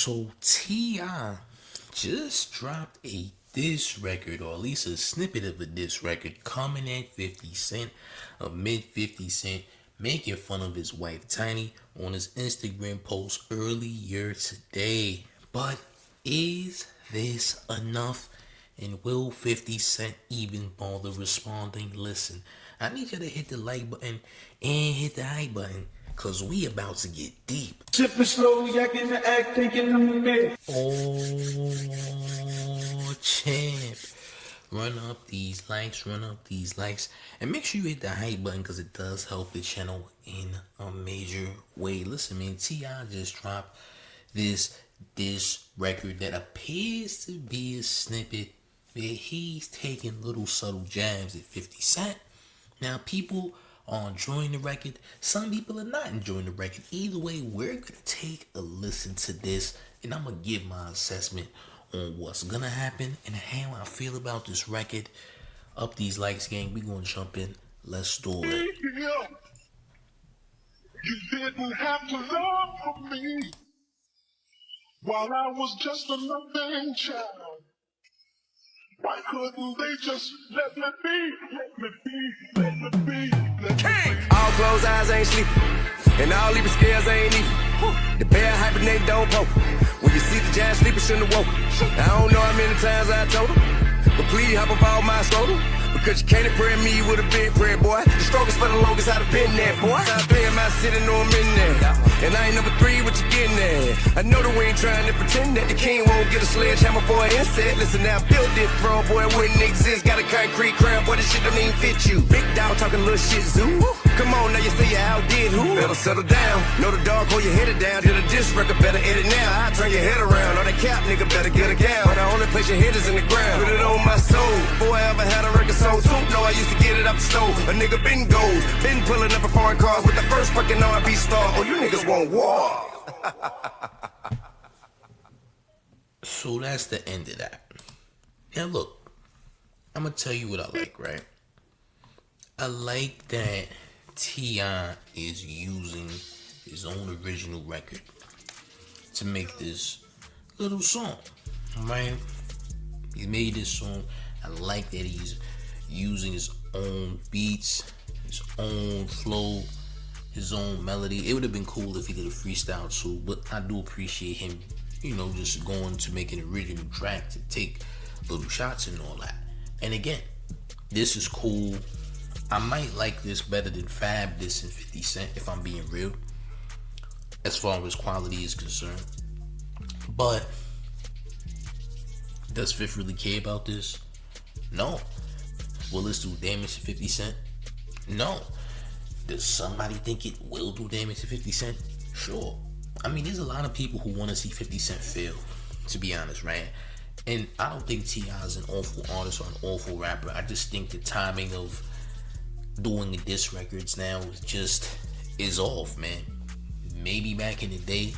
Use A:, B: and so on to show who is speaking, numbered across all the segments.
A: So T.I. just dropped a diss record, or at least a snippet of a diss record, coming at 50 Cent, a mid 50 Cent, making fun of his wife Tiny on his Instagram post earlier today. But is this enough? And will 50 Cent even bother responding? Listen, I need you to hit the like button and hit the hype button, cause we about to get deep.
B: Sipping slow, yakking the act, thinking I'm mad.
A: Oh, champ. Run up these likes, and make sure you hit the hype button, because it does help the channel in a major way. Listen, man, T.I. just dropped this record that appears to be a snippet where he's taking little subtle jabs at 50 Cent. Now, people are enjoying the record. Some people are not enjoying the record. Either way, we're going to take a listen to this, and I'm going to give my assessment on what's going to happen and how I feel about this record. Up these likes, gang. We're going to jump in. Let's do it.
C: You didn't have to love for me while I was just a nothing child. Why couldn't they just let me be, let me be, let me be, let me be?
D: All closed eyes ain't sleeping, and all Libra scales ain't even. The bear hibernate don't poke. When you see the giant sleeping, shouldn't have woke. I don't know how many times I told him, but please hop up all my scrotum, because you can't impress me with a big prayer, boy. The strongest for the longest, I'd have been there, boy. I play in my city, know I'm in there, and I ain't number 3, what you getting at? I know that we ain't trying to pretend that the king won't get a sledgehammer for an insect. Listen now, built it, bro, boy, it wouldn't exist. Got a concrete crown, boy, this shit don't even fit you. Big dog talking little shit zoo. Come on, now you say you outdid who? Better settle down. Know the dog, hold your head down. Did a diss record, better edit now. I turn your head around. All that cap, nigga, better get a gown. The only place your head is in the ground. Put it on my soul. Before I ever had a record sold, too. No, I used to get it up the stove. A nigga been gold. Been pulling up in foreign cars with the first fucking R&B star. Oh, you niggas want war.
A: So that's the end of that. Now look, I'm gonna tell you what I like, right? I like that T.I. is using his own original record to make this little song, right? He made this song. I like that he's using his own beats, his own flow, his own melody. It would have been cool if he did a freestyle too, but I do appreciate him, just going to make an original track to take little shots and all that. And again, this is cool. I might like this better than Fab Diss and 50 Cent, if I'm being real, as far as quality is concerned. But does Fifth really care about this? No. Will this do damage to 50 Cent? No. Does somebody think it will do damage to 50 Cent? Sure. I mean, there's a lot of people who want to see 50 Cent fail, to be honest, right? And I don't think T.I. is an awful artist or an awful rapper. I just think the timing of doing the diss records now is off, man. Maybe back in the day,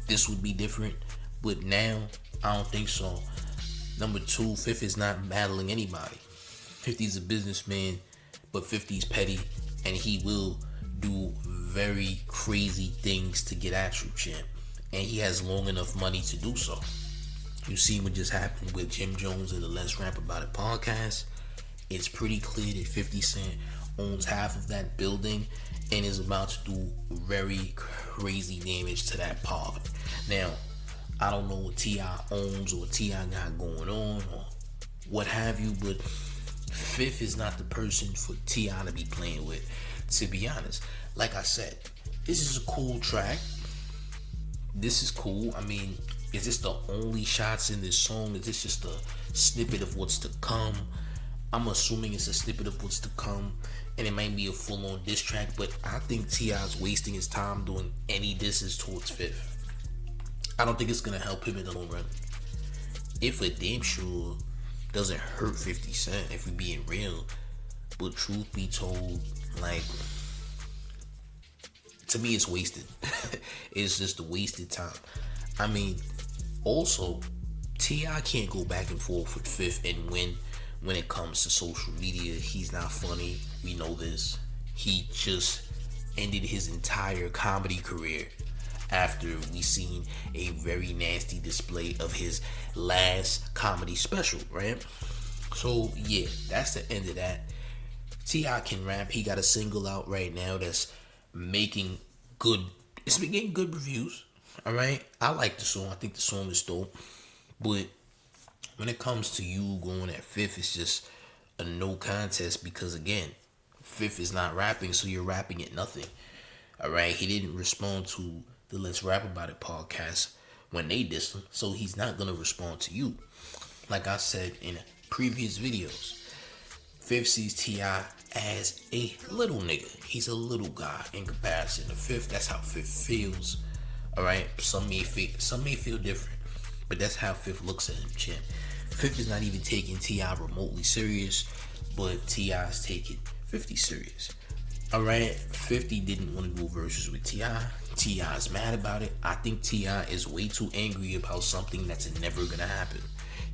A: this would be different, but now, I don't think so. Number 2, 50 is not battling anybody. 50's a businessman, but 50's petty, and he will do very crazy things to get at you, champ. And he has long enough money to do so. You see what just happened with Jim Jones and the Let's Rap About It podcast. It's pretty clear that 50 Cent owns half of that building and is about to do very crazy damage to that pod. Now, I don't know what T.I. owns or what T.I. got going on or what have you, but Fifth is not the person for T.I. to be playing with, to be honest. Like I said, this is a cool track. This is cool. I mean, is this the only shots in this song? Is this just a snippet of what's to come? I'm assuming it's a snippet of what's to come, and it might be a full-on diss track, but I think T.I.'s wasting his time doing any disses towards Fifth. I don't think it's gonna help him in the long run. If a damn sure doesn't hurt 50 Cent, if we're being real. But truth be told, like, to me it's wasted. It's just a wasted time. I mean, also, T.I. can't go back and forth with Fifth and win when it comes to social media. He's not funny. We know this. He just ended his entire comedy career after we seen a very nasty display of his last comedy special, right? So yeah, that's the end of that. T.I. can rap. He got a single out right now that's making good. It's been getting good reviews. All right, I like the song. I think the song is dope. But when it comes to you going at fifth, it's just a no contest because again, fifth is not rapping, so you're rapping at nothing. All right, he didn't respond to the Let's Rap About It podcast when they dissed him, so he's not gonna respond to you. Like I said in previous videos, Fifth sees T.I. as a little nigga. He's a little guy in comparison to Fifth. That's how Fifth feels. All right, some may feel different, but that's how Fifth looks at him, champ. Fifth is not even taking T.I. remotely serious, but T.I. is taking 50 serious. All right, 50 didn't want to do verses with T.I. T.I. is mad about it. I think T.I. is way too angry about something that's never gonna happen.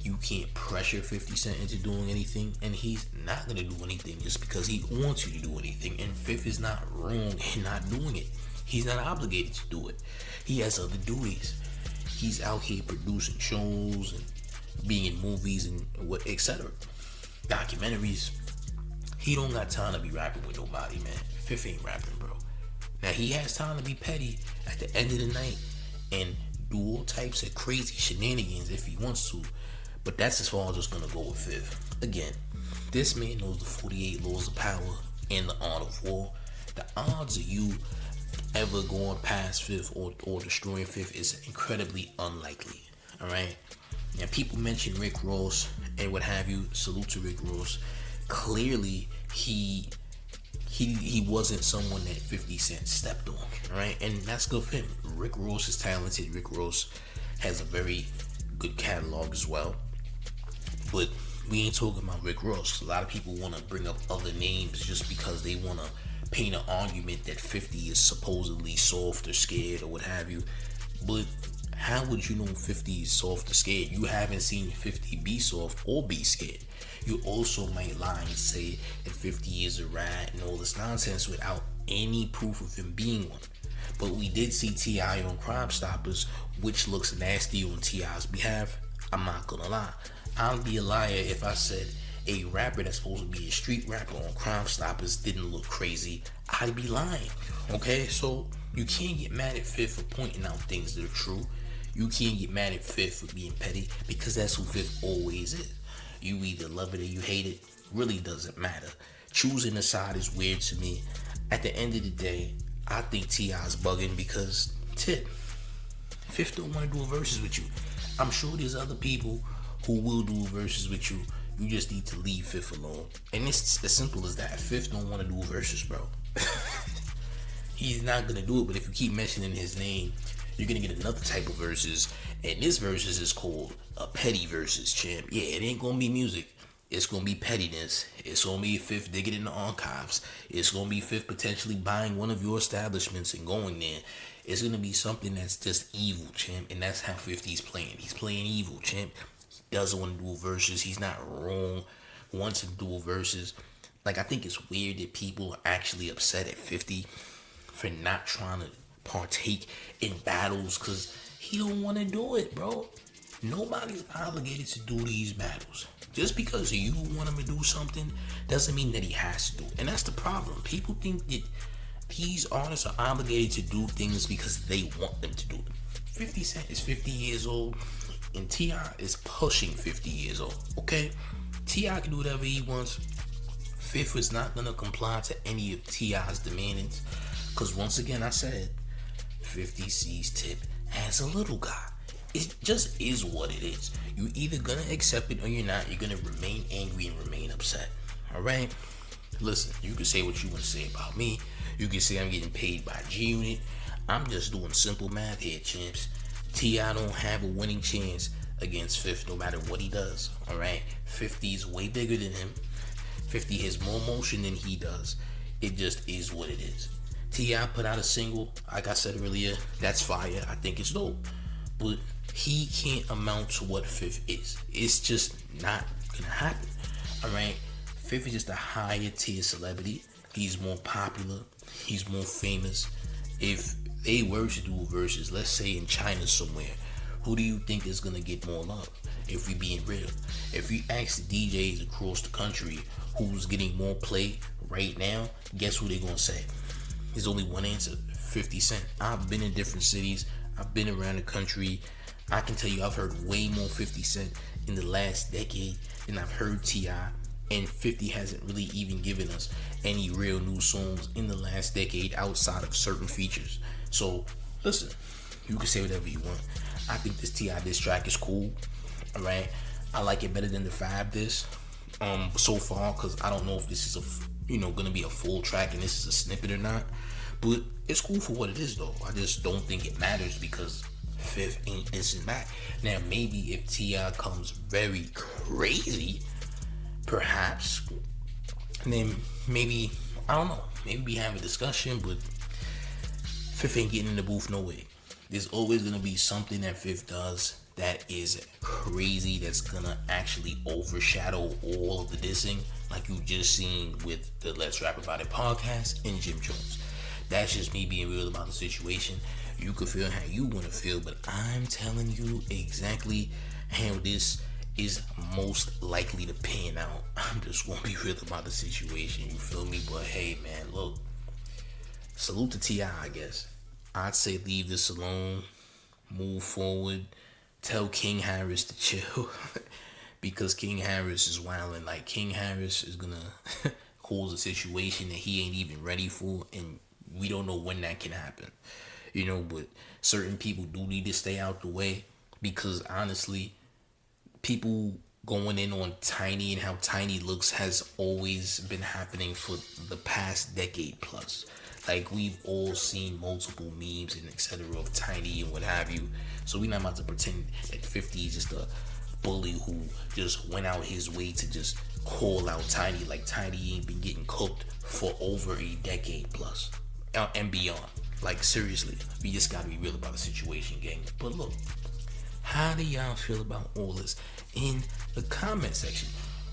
A: You can't pressure 50 Cent into doing anything, and he's not gonna do anything just because he wants you to do anything. And Fifth is not wrong in not doing it. He's not obligated to do it. He has other duties. He's out here producing shows and being in movies and what, etc. Documentaries. He don't got time to be rapping with nobody, man. Fifth ain't rapping, bro. Now he has time to be petty at the end of the night and do all types of crazy shenanigans if he wants to. But that's as far as it's gonna go with Fifth. Again, this man knows the 48 laws of power and the art of war. The odds of you ever going past Fifth or destroying Fifth is incredibly unlikely. Alright? Now people mention Rick Ross and what have you. Salute to Rick Ross. Clearly he wasn't someone that 50 Cent stepped on. Right? And that's good for him. Rick Ross is talented. Rick Ross has a very good catalog as well. But we ain't talking about Rick Ross. A lot of people want to bring up other names just because they want to paint an argument that 50 is supposedly soft or scared or what have you. But how would you know 50 is soft or scared? You haven't seen 50 be soft or be scared. You also might lie and say that 50 is a rat and all this nonsense without any proof of him being one. But we did see T.I. on Crime Stoppers, which looks nasty on T.I.'s behalf. I'm not gonna lie. I'd be a liar if I said a rapper that's supposed to be a street rapper on Crime Stoppers didn't look crazy. I'd be lying. Okay, so you can't get mad at Fifth for pointing out things that are true. You can't get mad at Fifth for being petty because that's who Fifth always is. You either love it or you hate it. Really doesn't matter. Choosing a side is weird to me. At the end of the day, I think T.I.'s bugging because Fifth don't want to do verses with you. I'm sure there's other people who will do verses with you. You just need to leave Fifth alone. And it's as simple as that. Fifth don't want to do verses, bro. He's not gonna do it, but if you keep mentioning his name, you're gonna get another type of verses. And this verses is called a petty verses, champ. Yeah, it ain't gonna be music. It's gonna be pettiness. It's gonna be Fifth digging in the archives. It's gonna be Fifth potentially buying one of your establishments and going there. It's gonna be something that's just evil, champ. And that's how 50's playing. He's playing evil, champ. He doesn't want to do verses. He's not wrong. Wants to do verses. Like, I think it's weird that people are actually upset at 50 for not trying to partake in battles because he don't want to do it, bro. Nobody's obligated to do these battles. Just because you want him to do something doesn't mean that he has to do it. And that's the problem. People think that these artists are obligated to do things because they want them to do it. 50 Cent is 50 years old and T.I. is pushing 50 years old, okay? T.I. can do whatever he wants. Fifth is not going to comply to any of T.I.'s demandings because once again I said 50 sees Tip as a little guy. It just is what it is. You either gonna accept it or you're not. You're gonna remain angry and remain upset. Alright? Listen, you can say what you want to say about me. You can say I'm getting paid by G-Unit. I'm just doing simple math here, champs. T.I. don't have a winning chance against Fifth no matter what he does. Alright? 50 is way bigger than him. 50 has more motion than he does. It just is what it is. T.I. put out a single, like I said earlier, that's fire. I think it's dope. But he can't amount to what Fifth is. It's just not gonna happen. Alright? Fifth is just a higher tier celebrity. He's more popular. He's more famous. If they were to do verses, let's say in China somewhere, who do you think is gonna get more love? If we being real, if we ask the DJs across the country who's getting more play right now, guess who they gonna say? There's only one answer: 50 Cent. I've been in different cities. I've been around the country. I can tell you I've heard way more 50 Cent in the last decade than I've heard T.I. And 50 hasn't really even given us any real new songs in the last decade outside of certain features. So, listen, you can say whatever you want. I think this T.I. diss track is cool. Alright? I like it better than the Fab diss so far, because I don't know if this is gonna be a full track and this is a snippet or not. But it's cool for what it is, though. I just don't think it matters because Fifth ain't dissing back. Now, maybe if T.I. comes very crazy, perhaps, then maybe, I don't know, maybe we have a discussion, but Fifth ain't getting in the booth no way. There's always gonna be something that Fifth does that is crazy, that's gonna actually overshadow all of the dissing, like you just seen with the Let's Rap About It podcast and Jim Jones. That's just me being real about the situation. You can feel how you want to feel, but I'm telling you exactly how this is most likely to pan out. I'm just gonna be real about the situation, you feel me? But hey, man, look, salute to T.I., I guess. I'd say leave this alone, move forward, tell King Harris to chill, because King Harris is wilding. Like, King Harris is gonna cause a situation that he ain't even ready for, and we don't know when that can happen, but certain people do need to stay out the way, because honestly, people going in on Tiny and how Tiny looks has always been happening for the past decade plus. Like, we've all seen multiple memes and etc. of Tiny and what have you, so we're not about to pretend that 50 is just a bully who just went out his way to just call out Tiny, like Tiny ain't been getting cooked for over a decade plus and beyond. Like, seriously, we just gotta be real about the situation, gang. But look, how do y'all feel about all this in the comment section?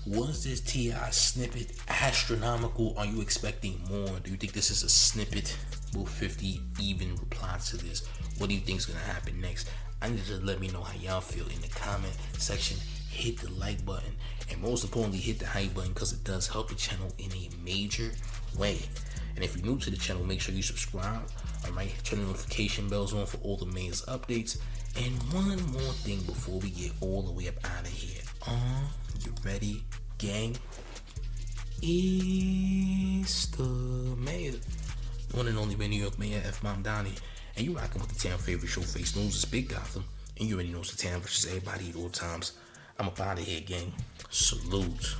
A: Was this T.I. snippet astronomical? Are you expecting more? Do you think this is a snippet? Will 50 even reply to this? What do you think is gonna happen next? I need to let me know how y'all feel in the comment section. Hit the like button, and most importantly, hit the hype button, because it does help the channel in a major way. And if you're new to the channel, make sure you subscribe. Alright, turn the notification bells on for all the latest updates. And one more thing before we get all the way up out of here. You ready, gang? It's the mayor, one and only New York Mayor F. Donnie, and you rocking with the town favorite Showface News. It's Big Gotham, and you already know it's the town versus everybody at all times. I'm up out of here, gang. Salute.